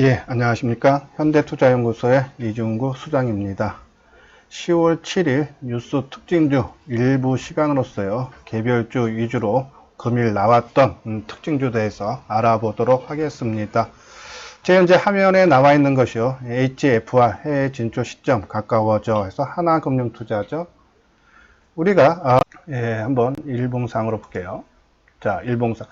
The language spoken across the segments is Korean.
예, 안녕하십니까. 현대투자연구소의 이중구 수장입니다. 10월 7일 뉴스 특징주 일부 시간으로서요, 개별주 위주로 금일 나왔던 특징주에 대해서 알아보도록 하겠습니다. 제 현재 화면에 나와 있는 것이요, HFR 해외 진출 시점 가까워져 해서 하나금융투자죠. 우리가 한번 일봉상으로 볼게요. 자, 일봉상.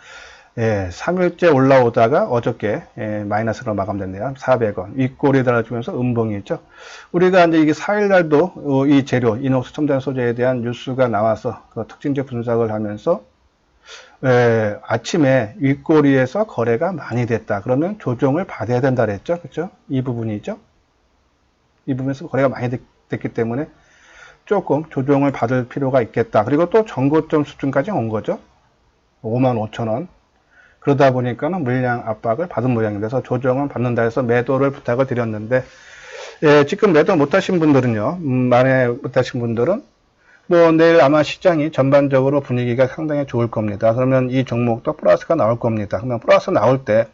3일째 올라오다가 어저께 마이너스로 마감됐네요. 400원. 윗골이 달아주면서 음봉이 있죠. 우리가 이제 이게 4일날도 이 재료, 이녹스 첨단 소재에 대한 뉴스가 나와서 그 특징적 분석을 하면서 아침에 윗꼬리에서 거래가 많이 됐다. 그러면 조정을 받아야 된다 그랬죠. 그렇죠? 이 부분이죠. 이 부분에서 거래가 많이 됐기 때문에 조금 조정을 받을 필요가 있겠다. 그리고 또 전고점 수준까지 온 거죠. 55,000원. 그러다 보니까는 물량 압박을 받은 모양입니다. 그래서 조정은 받는다 해서 매도를 부탁을 드렸는데, 지금 매도 못하신 분들은요, 만에 못하신 분들은 뭐 내일 아마 시장이 전반적으로 분위기가 상당히 좋을 겁니다. 그러면 이 종목도 플러스가 나올 겁니다. 그러면 플러스 나올 때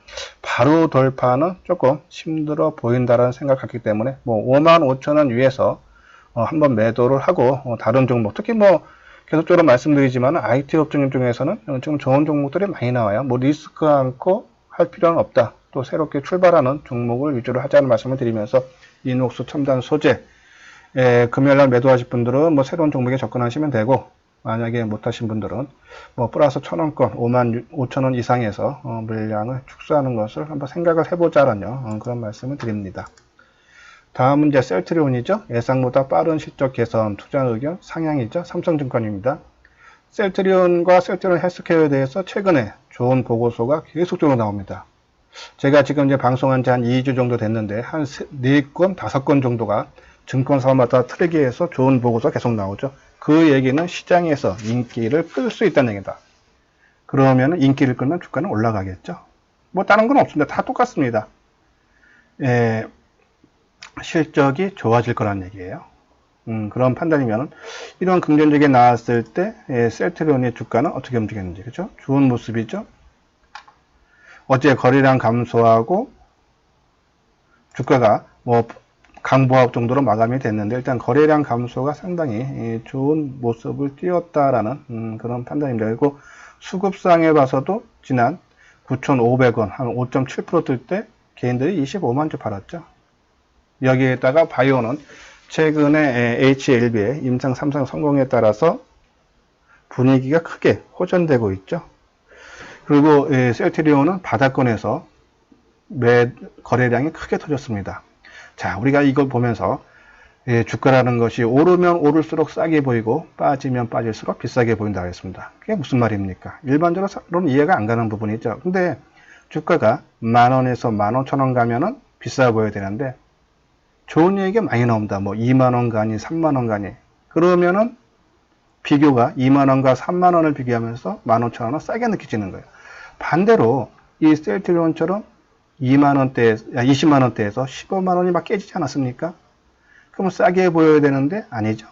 바로 돌파는 조금 힘들어 보인다라는 생각을 갖기 때문에 뭐 55,000원 위에서 한번 매도를 하고 다른 종목, 특히 뭐 계속적으로 말씀드리지만 IT 업종 중에서는 좀 좋은 종목들이 많이 나와요. 뭐 리스크 않고 할 필요는 없다. 또 새롭게 출발하는 종목을 위주로 하자는 말씀을 드리면서 이녹스 첨단 소재 금요일날 매도하실 분들은 뭐 새로운 종목에 접근하시면 되고, 만약에 못하신 분들은 뭐 플러스 1,000원권 55,000원 이상에서 물량을 축소하는 것을 한번 생각을 해보자라는 그런 말씀을 드립니다. 다음은 이제 셀트리온이죠. 예상보다 빠른 실적 개선, 투자 의견 상향이죠. 삼성증권입니다. 셀트리온과 셀트리온 헬스케어에 대해서 최근에 좋은 보고서가 계속적으로 나옵니다. 제가 지금 이제 방송한 지 한 2주 정도 됐는데 한 4건, 5건 정도가 증권사마다 트랙에서 좋은 보고서 계속 나오죠. 그 얘기는 시장에서 인기를 끌 수 있다는 얘기다. 그러면 인기를 끌면 주가는 올라가겠죠. 뭐 다른 건 없습니다. 다 똑같습니다. 실적이 좋아질 거란 얘기예요. 그런 판단이면 이런 긍정적이 나왔을 때 셀트리온의 주가는 어떻게 움직였는지, 그렇죠? 좋은 모습이죠. 어제 거래량 감소하고 주가가 뭐 강보합 정도로 마감이 됐는데 일단 거래량 감소가 상당히 좋은 모습을 띄었다라는 그런 판단입니다. 그리고 수급상에 봐서도 지난 9,500원 한 5.7% 뜰 때 개인들이 25만 주 팔았죠. 여기에다가 바이오는 최근에 HLB의 임상 3상 성공에 따라서 분위기가 크게 호전되고 있죠. 그리고 셀트리온은 바닥권에서 거래량이 크게 터졌습니다. 자, 우리가 이걸 보면서 주가라는 것이 오르면 오를수록 싸게 보이고 빠지면 빠질수록 비싸게 보인다고 했습니다. 그게 무슨 말입니까? 일반적으로는 이해가 안 가는 부분이죠. 근데 주가가 10,000원에서 15,000원 가면은 비싸 보여야 되는데 좋은 얘기가 많이 나옵니다. 뭐 2만원 가니 3만원 가니. 그러면은 비교가 2만원과 3만원을 비교하면서 15,000원은 싸게 느껴지는 거예요. 반대로 이 셀트리온처럼 20만원대에서 15만원이 막 깨지지 않았습니까? 그러면 싸게 보여야 되는데 아니죠.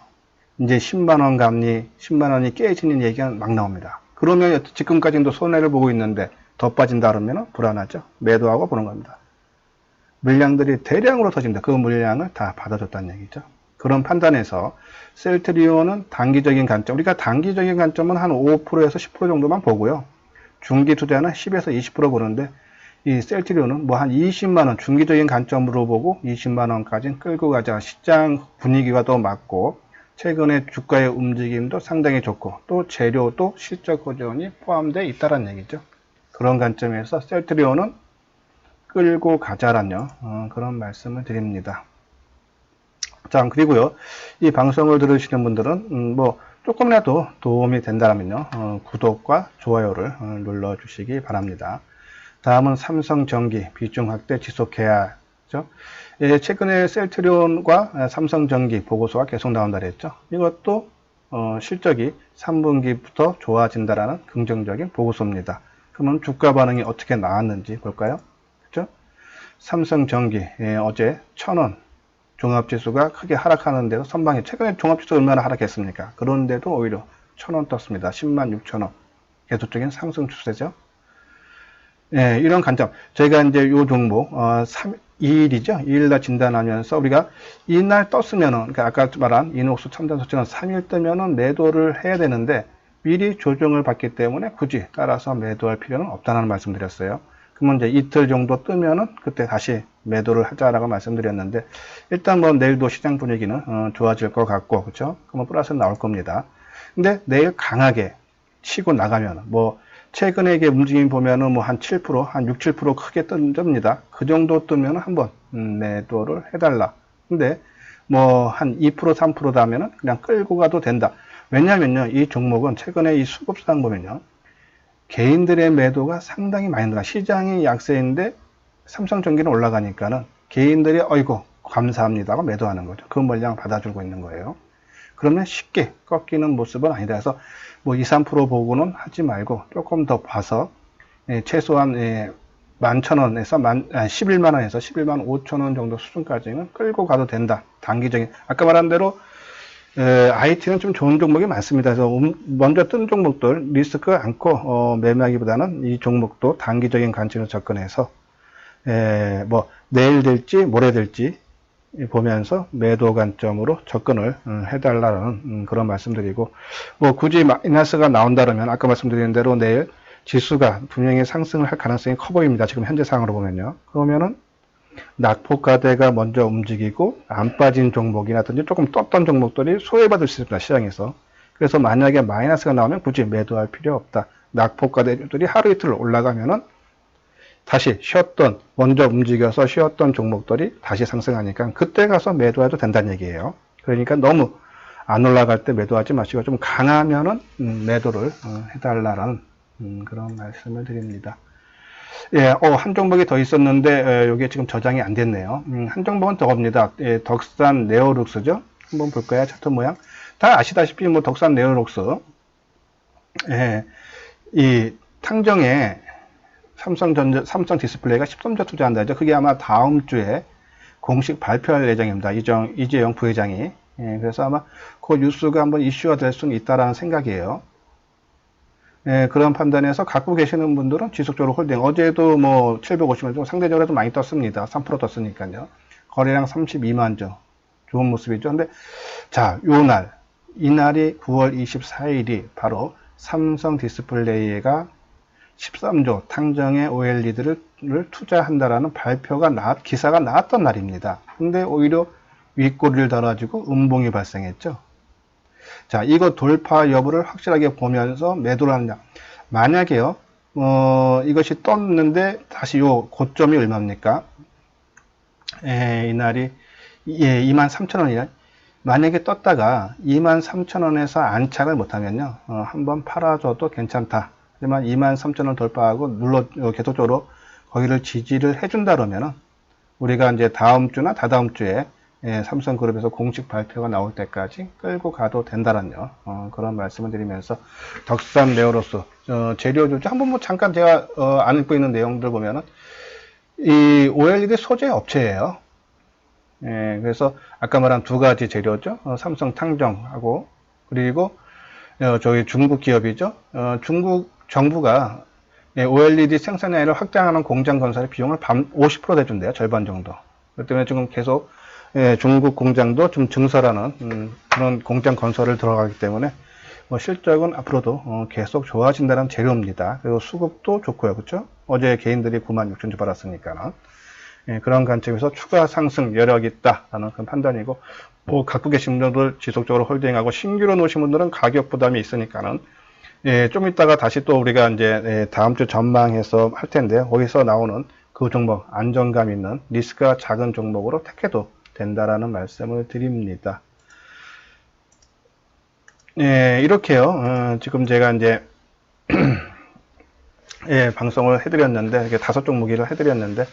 이제 10만원 감리, 10만원이 깨지는 얘기가 막 나옵니다. 그러면 지금까지도 손해를 보고 있는데 더 빠진다 그러면 불안하죠. 매도하고 보는 겁니다. 물량들이 대량으로 터집니다. 그 물량을 다 받아줬다는 얘기죠. 그런 판단에서 셀트리온은 단기적인 관점, 우리가 단기적인 관점은 한 5%에서 10% 정도만 보고요. 중기 투자는 10에서 20% 보는데 이 셀트리온은 뭐 한 20만원 중기적인 관점으로 보고 20만원까지 끌고 가자. 시장 분위기가 더 맞고 최근에 주가의 움직임도 상당히 좋고 또 재료도 실적 호전이 포함되어 있다는 얘기죠. 그런 관점에서 셀트리온은 끌고 가자라는 그런 말씀을 드립니다. 자, 그리고요, 이 방송을 들으시는 분들은 뭐 조금이라도 도움이 된다면요, 구독과 좋아요를 눌러주시기 바랍니다. 다음은 삼성전기 비중 확대 지속해야죠. 최근에 셀트리온과 삼성전기 보고서가 계속 나온다 그랬죠. 이것도 실적이 3분기부터 좋아진다라는 긍정적인 보고서입니다. 그러면 주가 반응이 어떻게 나왔는지 볼까요? 삼성전기 어제 1,000원 종합지수가 크게 하락하는데도 선방에 최근에 종합지수 얼마나 하락했습니까? 그런데도 오히려 1,000원 떴습니다. 106,000원 계속적인 상승 추세죠. 예, 이런 관점. 저희가 이제 요 종목, 2일이죠. 2일날 진단하면서 우리가 이날 떴으면은, 그러니까 아까 말한 이녹스 첨단소처럼 3일 뜨면은 매도를 해야 되는데, 미리 조정을 받기 때문에 굳이 따라서 매도할 필요는 없다는 말씀 드렸어요. 그러면 이제 이틀 정도 뜨면은 그때 다시 매도를 하자라고 말씀드렸는데, 일단 뭐 내일도 시장 분위기는 좋아질 것 같고, 그렇죠? 그러면 플러스 나올 겁니다. 근데 내일 강하게 치고 나가면 뭐 최근에 이게 움직임 보면은 뭐 한 7%, 한 6, 7% 크게 뜹니다. 그 정도 뜨면 한번 매도를 해달라. 근데 뭐 한 2%, 3% 다면은 그냥 끌고 가도 된다. 왜냐면요, 이 종목은 최근에 이 수급상 보면요, 개인들의 매도가 상당히 많이 늘어. 시장이 약세인데 삼성전기는 올라가니까는 개인들이 어이구 감사합니다 하고 매도하는 거죠. 그 물량 받아주고 있는 거예요. 그러면 쉽게 꺾이는 모습은 아니다 해서 뭐 2, 3% 보고는 하지 말고 조금 더 봐서 최소한 11,000원에서 11만원에서 11만 5천원 정도 수준까지는 끌고 가도 된다. 단기적인 아까 말한 대로 IT는 좀 좋은 종목이 많습니다. 그래서 먼저 뜬 종목들 리스크 않고 매매하기보다는 이 종목도 단기적인 관점으로 접근해서 뭐 내일 될지 모레 될지 보면서 매도 관점으로 접근을 해달라는 그런 말씀드리고, 뭐 굳이 마이너스가 나온다면 아까 말씀드린 대로 내일 지수가 분명히 상승을 할 가능성이 커 보입니다. 지금 현재 상황으로 보면요. 그러면은 낙폭과대가 먼저 움직이고 안 빠진 종목이라든지 조금 떴던 종목들이 소외받을 수 있습니다. 시장에서. 그래서 만약에 마이너스가 나오면 굳이 매도할 필요 없다. 낙폭과대들이 하루 이틀 올라가면은 다시 쉬었던, 먼저 움직여서 쉬었던 종목들이 다시 상승하니까 그때 가서 매도해도 된다는 얘기예요. 그러니까 너무 안 올라갈 때 매도하지 마시고 좀 강하면은 매도를 해달라는 그런 말씀을 드립니다. 예, 한 종목이 더 있었는데 이게 지금 저장이 안 됐네요. 한 종목은 더겁니다. 예, 덕산 네오룩스죠. 한번 볼까요? 차트 모양. 다 아시다시피 뭐 덕산 네오룩스, 예, 이 탕정에 삼성 디스플레이가 13조 투자한다죠. 그게 아마 다음 주에 공식 발표할 예정입니다. 이재용 부회장이. 예, 그래서 아마 그 뉴스가 한번 이슈가 될 수는 있다라는 생각이에요. 예, 그런 판단에서 갖고 계시는 분들은 지속적으로 홀딩. 어제도 뭐 750원 좀 상대적으로 좀 많이 떴습니다. 3% 떴으니까요. 거래량 32만 주. 좋은 모습이죠. 근데 자, 이날이 9월 24일이 바로 삼성 디스플레이가 13조 탕정의 OLED를 투자한다라는 기사가 나왔던 날입니다. 근데 오히려 윗꼬리를 달아주고 음봉이 발생했죠. 자, 이거 돌파 여부를 확실하게 보면서 매도를 하느냐. 만약에요, 이것이 떴는데 다시 요 고점이 얼마입니까? 이날이 23,000원이라. 만약에 떴다가 23,000원에서 안착을 못하면요, 한번 팔아줘도 괜찮다. 하지만 23,000원 돌파하고 계속적으로 거기를 지지를 해준다 그러면은 우리가 이제 다음 주나 다다음 주에 삼성그룹에서 공식 발표가 나올 때까지 끌고 가도 된다는요. 그런 말씀을 드리면서 덕산 네오로스 재료주죠. 한번 뭐 잠깐 제가 안 읽고 있는 내용들 보면은 이 OLED 소재 업체예요. 그래서 아까 말한 두 가지 재료죠. 삼성 탕정하고 그리고 저희 중국 기업이죠. 중국 정부가 OLED 생산량을 확장하는 공장 건설의 비용을 50% 대준대요. 절반 정도. 그렇기 때문에 지금 계속 중국 공장도 좀 증설하는 그런 공장 건설을 들어가기 때문에 실적은 앞으로도 계속 좋아진다는 재료입니다. 그리고 수급도 좋고요. 그렇죠? 어제 개인들이 96,000주 받았으니까 그런 관점에서 추가 상승 여력이 있다라는 그런 판단이고, 뭐 갖고 계신 분들 지속적으로 홀딩하고 신규로 놓으신 분들은 가격 부담이 있으니까는 좀 이따가 다시 또 우리가 이제 다음 주 전망해서 할 텐데요. 거기서 나오는 그 종목 안정감 있는 리스크가 작은 종목으로 택해도 된다라는 말씀을 드립니다. 이렇게요. 지금 제가 이제 방송을 해드렸는데 이게 5종목을 해드렸는데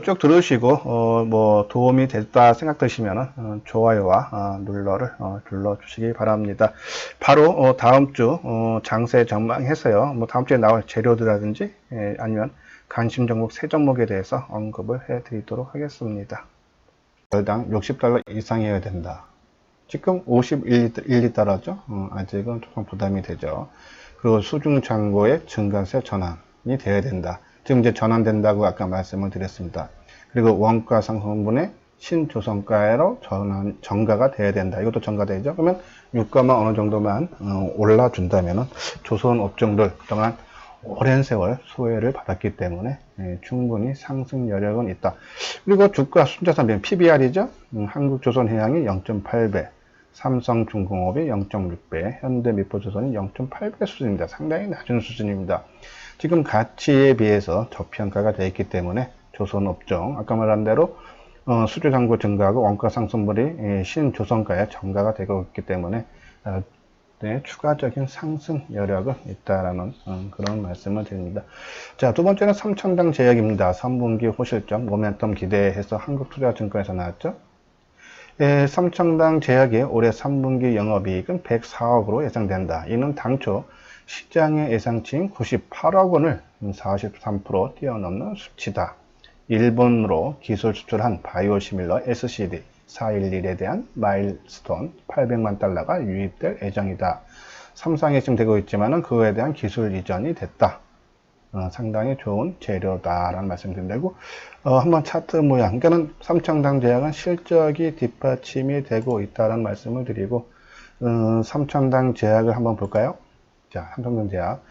쭉 들으시고 뭐 도움이 됐다 생각되시면 좋아요와 눌러를 눌러주시기 바랍니다. 바로 다음 주 장세 전망해서요. 뭐 다음 주에 나올 재료들이라든지 아니면 관심 종목 3종목에 대해서 언급을 해드리도록 하겠습니다. 달당 $60 이상이어야 된다. 지금 51리터라죠. 아직은 조금 부담이 되죠. 그리고 수중 잔고의 증가세 전환이 돼야 된다. 지금 이제 전환된다고 아까 말씀을 드렸습니다. 그리고 원가 상승분의 신조선가로 전가가 돼야 된다. 이것도 전가되죠. 그러면 유가만 어느 정도만 올라준다면은 조선업종들 그동안 오랜 세월 소외를 받았기 때문에 충분히 상승 여력은 있다. 그리고 주가 순자산 비율 PBR이죠. 한국조선해양이 0.8배, 삼성중공업이 0.6배, 현대미포조선이 0.8배 수준입니다. 상당히 낮은 수준입니다. 지금 가치에 비해서 저평가가 되어 있기 때문에 조선업종, 아까 말한 대로 수주 잔고 증가하고 원가 상승분이 신조선가에 전가가 되고 있기 때문에 추가적인 상승 여력은 있다라는 그런 말씀을 드립니다. 자, 두 번째는 삼천당 제약입니다. 3분기 호실점 모멘텀 기대해서 한국투자증권에서 나왔죠. 삼천당 제약의 올해 3분기 영업이익은 104억으로 예상된다. 이는 당초 시장의 예상치인 98억 원을 43% 뛰어넘는 수치다. 일본으로 기술 수출한 바이오시밀러 SCD 411에 대한 마일스톤 800만 달러가 유입될 예정이다. 삼성에 지금 되고 있지만은 그거에 대한 기술 이전이 됐다. 상당히 좋은 재료다라는 말씀드립니다. 그리고 한번 차트 모양, 그러니까는 삼천당 제약은 실적이 뒷받침이 되고 있다는 말씀을 드리고 삼천당 제약을 한번 볼까요? 자, 삼천당 제약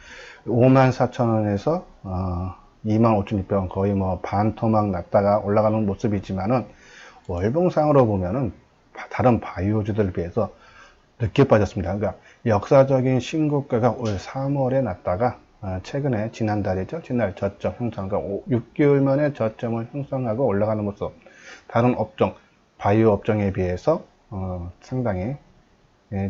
54,000원에서 25,600원 거의 뭐 반토막 났다가 올라가는 모습이지만은 월봉상으로 보면은 다른 바이오주들에 비해서 늦게 빠졌습니다. 그러니까 역사적인 신고가가 올 3월에 났다가 최근에 지난달이죠. 지난달 저점 형성, 그러니까 6개월 만에 저점을 형성하고 올라가는 모습. 다른 업종, 바이오 업종에 비해서 상당히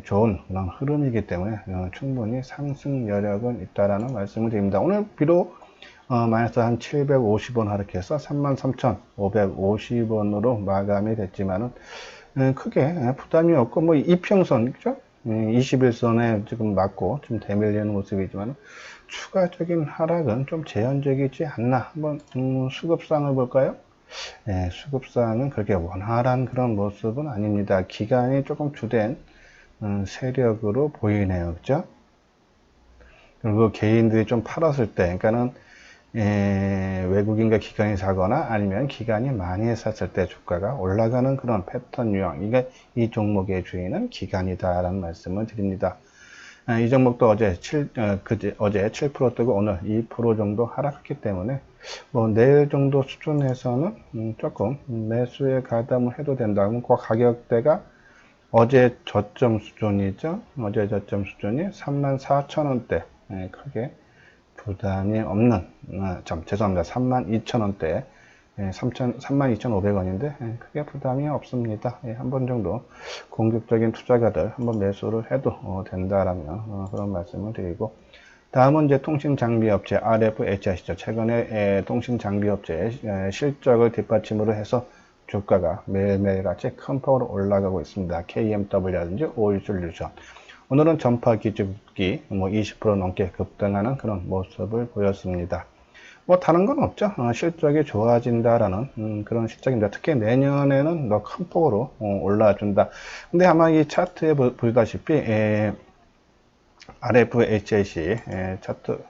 좋은 그런 흐름이기 때문에 충분히 상승 여력은 있다라는 말씀을 드립니다. 오늘 비록 마이너스 한 750원 하락해서 33,550원으로 마감이 됐지만은 크게 부담이 없고 뭐 이평선 그죠? 21선에 지금 맞고 좀 대밀리는 모습이지만 추가적인 하락은 좀 제한적이지 않나. 한번 수급상을 볼까요? 네, 수급상은 그렇게 원활한 그런 모습은 아닙니다. 기간이 조금 주된 세력으로 보이네요. 그죠? 그리고 개인들이 좀 팔았을 때, 그러니까는 외국인과 기관이 사거나 아니면 기관이 많이 샀을 때 주가가 올라가는 그런 패턴 유형. 그러니까 이 종목의 주인은 기관이다라는 말씀을 드립니다. 이 종목도 어제 7% 뜨고 오늘 2% 정도 하락했기 때문에 뭐 내일 정도 수준에서는 조금 매수에 가담을 해도 된다. 그럼 그 가격대가 어제 저점 수준이죠. 어제 저점 수준이 34,000원대. 크게 부담이 없는, 죄송합니다. 32,000원대, 32,500원인데, 크게 부담이 없습니다. 한 번 정도 공격적인 투자가들 한번 매수를 해도 된다라면 그런 말씀을 드리고, 다음은 이제 통신장비업체 RFHI시죠. 최근에 통신장비업체의 실적을 뒷받침으로 해서 주가가 매일매일 같이 큰 폭으로 올라가고 있습니다. KMW라든지 오일솔루션. 오늘은 전파 기축기 20% 넘게 급등하는 그런 모습을 보였습니다. 뭐 다른 건 없죠. 실적이 좋아진다라는 그런 실적입니다. 특히 내년에는 더 큰 폭으로 올라준다. 근데 아마 이 차트에 보다시피 RFHIC 차트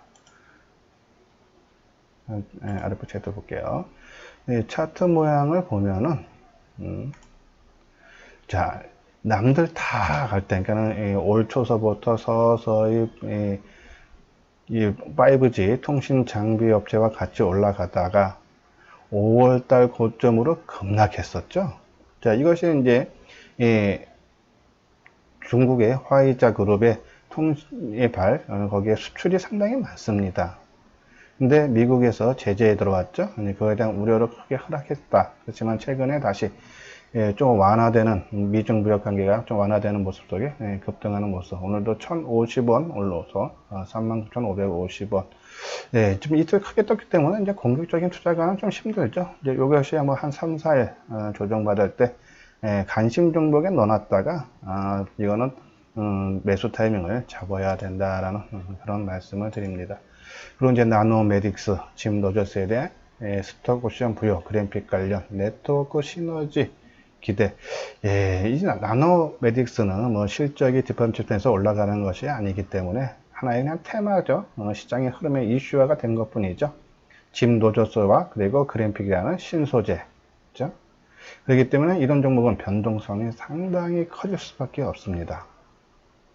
RFHIC 볼게요. 차트 모양을 보면은 자, 남들 다 갈 때, 그러니까는 올 초서부터 서서히 이 5G 통신 장비 업체와 같이 올라가다가 5월달 고점으로 급락했었죠. 자, 이것이 이제 중국의 화이자 그룹의 거기에 수출이 상당히 많습니다. 근데 미국에서 제재에 들어왔죠. 그거에 대한 우려로 크게 하락했다. 그렇지만 최근에 다시 좀 완화되는 미중 무역 관계가 좀 완화되는 모습 속에 급등하는 모습. 오늘도 1,050원 올라서 39,550원. 지금 이틀 크게 떴기 때문에 이제 공격적인 투자가는 좀 힘들죠. 이제 이것이 한 3, 4일 조정받을 때 관심 종목에 넣어놨다가 이거는 매수 타이밍을 잡아야 된다라는 그런 말씀을 드립니다. 그리고 이제 나노메딕스 짐 로저스에 대한 스톡 옵션 부여, 그래픽 관련, 네트워크 시너지 기대. 이 나노메딕스는 뭐 실적이 뒷받침돼서 올라가는 것이 아니기 때문에 하나의 그냥 테마죠. 시장의 흐름의 이슈화가 된 것 뿐이죠. 짐 로저스와 그리고 그램픽이라는 신소재. 그죠? 그렇기 때문에 이런 종목은 변동성이 상당히 커질 수밖에 없습니다.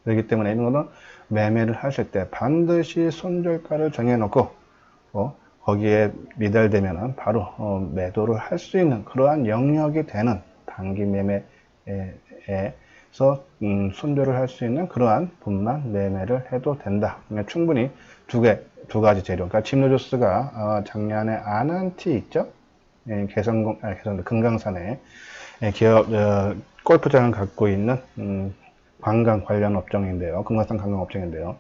그렇기 때문에 이런 거는 매매를 하실 때 반드시 손절가를 정해놓고 거기에 미달되면 바로 매도를 할 수 있는 그러한 영역이 되는 단기 매매에서 손절을 할 수 있는 그러한 분만 매매를 해도 된다. 그러니까 충분히 두 가지 재료. 그러니까 짐로저스가 작년에 아난티 있죠? 금강산에 기업 골프장을 갖고 있는 관광 관련 업종인데요. 금강산 관광 업종인데요.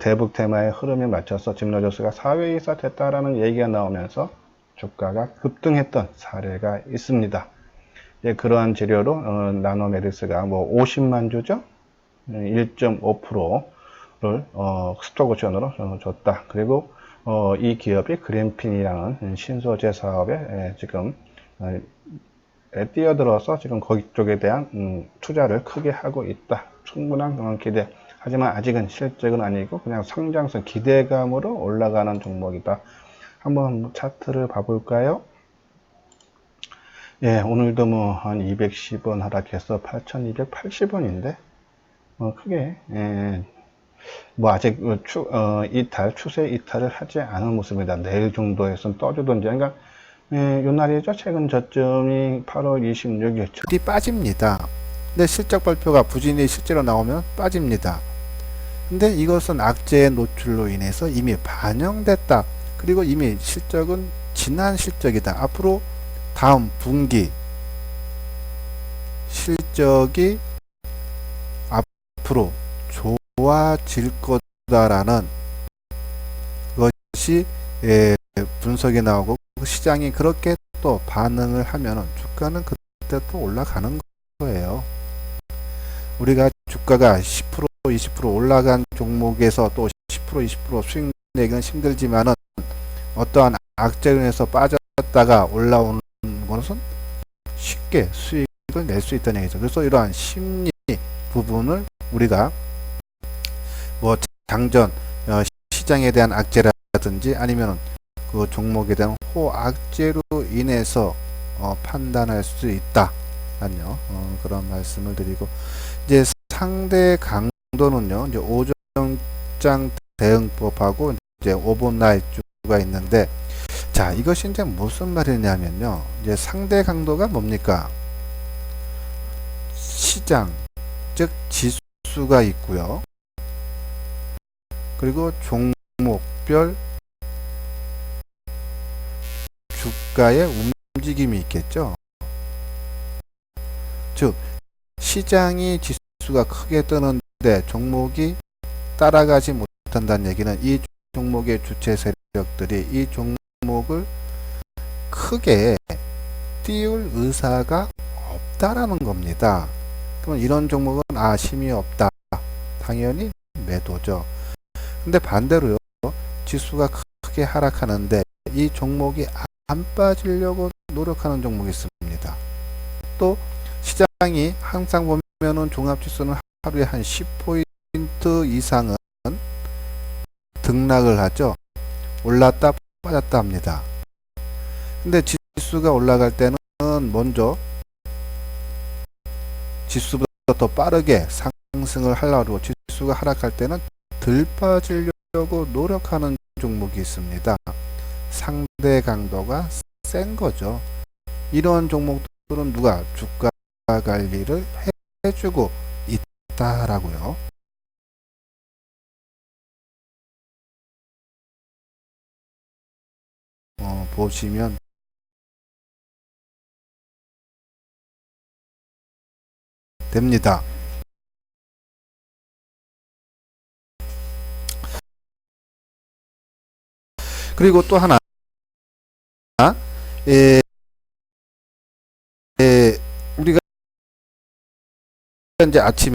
대북 테마의 흐름에 맞춰서 짐로저스가 사회이사 됐다라는 얘기가 나오면서 주가가 급등했던 사례가 있습니다. 그러한 재료로 나노메디스가 50만 주죠. 1.5%를 스톡 옵션으로 줬다. 그리고 이 기업이 그램핀이라는 신소재 사업에 지금 뛰어들어서 지금 거기 쪽에 대한 투자를 크게 하고 있다. 충분한 기대. 하지만 아직은 실적은 아니고 그냥 성장성 기대감으로 올라가는 종목이다. 한번 차트를 봐볼까요? 예, 오늘도 한 210원 하락해서 8,280원인데 크게 아직 추세 이탈을 하지 않은 모습입니다. 내일 정도에선 떠주던지. 그러니까 요 날이죠. 최근 저점이 8월 26일. 이 빠집니다. 근데 실적 발표가 부진이 실제로 나오면 빠집니다. 근데 이것은 악재의 노출로 인해서 이미 반영됐다. 그리고 이미 실적은 지난 실적이다. 앞으로 다음 분기 실적이 앞으로 좋아질 거다라는 것이 분석이 나오고 시장이 그렇게 또 반응을 하면은 주가는 그때 또 올라가는 거예요. 우리가 주가가 10% 20% 올라간 종목에서 또 10% 20% 수익 내기는 힘들지만은 어떠한 악재로 인해서 빠졌다가 올라오는 것은 쉽게 수익을 낼 수 있다는 얘기죠. 그래서 이러한 심리 부분을 우리가 장전 시장에 대한 악재라든지 아니면 그 종목에 대한 호악재로 인해서 판단할 수 있다. 그런 말씀을 드리고, 이제 상대 강도는요, 이제 오전장 대응법하고 이제 오버나이트가 있는데, 자, 이것이 이제 무슨 말이냐면요, 이제 상대 강도가 뭡니까? 시장, 즉 지수가 있고요. 그리고 종목별 주가의 움직임이 있겠죠. 즉 시장이 지수가 크게 뜨는데 종목이 따라가지 못한다는 얘기는 이 종목의 주체 세력들이 이 종목을 크게 띄울 의사가 없다라는 겁니다. 그럼 이런 종목은 힘이 없다. 당연히 매도죠. 근데 반대로요, 지수가 크게 하락하는데 이 종목이 안 빠지려고 노력하는 종목이 있습니다. 또 시장이 항상 보면은 종합지수는 하루에 한 10포인트 이상은 등락을 하죠. 올랐다 빠졌다 합니다. 근데 지수가 올라갈 때는 먼저 지수보다 더 빠르게 상승을 하려고, 지수가 하락할 때는 덜 빠지려고 노력하는 종목이 있습니다. 상대 강도가 센 거죠. 이런 종목들은 누가 주가 관리를 해주고 있다라고요. 보시면 됩니다. 그리고 또 하나, 우리가 이제 아침에